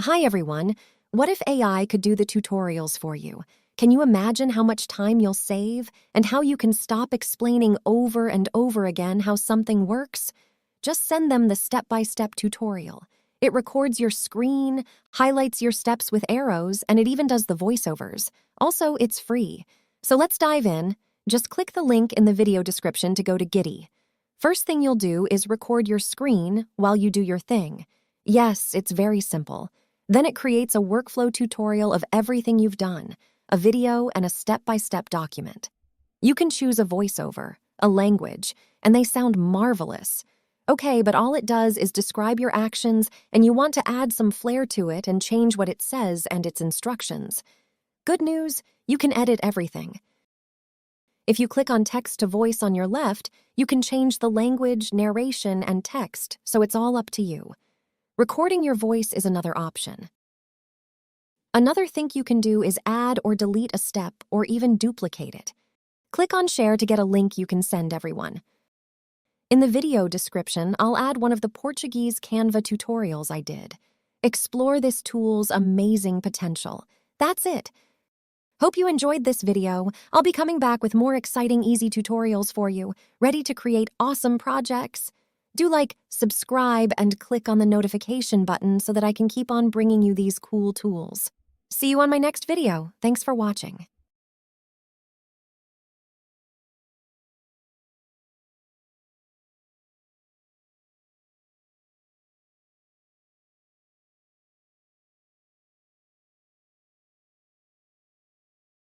Hi everyone. What if AI could do the tutorials for you? Can you imagine how much time you'll save and how you can stop explaining over and over again how something works? Just send them the step-by-step tutorial. It records your screen, highlights your steps with arrows, and it even does the voiceovers. Also, it's free. So let's dive in. Just click the link in the video description to go to Giddy. First thing you'll do is record your screen while you do your thing. Yes, it's very simple. Then it creates a workflow tutorial of everything you've done, a video and a step-by-step document. You can choose a voiceover, a language, and they sound marvelous. Okay, but all it does is describe your actions, and you want to add some flair to it and change what it says and its instructions. Good news, you can edit everything. If you click on text to voice on your left, you can change the language, narration, and text, so it's all up to you. Recording your voice is another option. Another thing you can do is add or delete a step or even duplicate it. Click on Share to get a link you can send everyone. In the video description, I'll add one of the Portuguese Canva tutorials I did. Explore this tool's amazing potential. That's it. Hope you enjoyed this video. I'll be coming back with more exciting, easy tutorials for you, ready to create awesome projects. Do subscribe and click on the notification button so that I can keep on bringing you these cool tools. See you on my next video. Thanks for watching.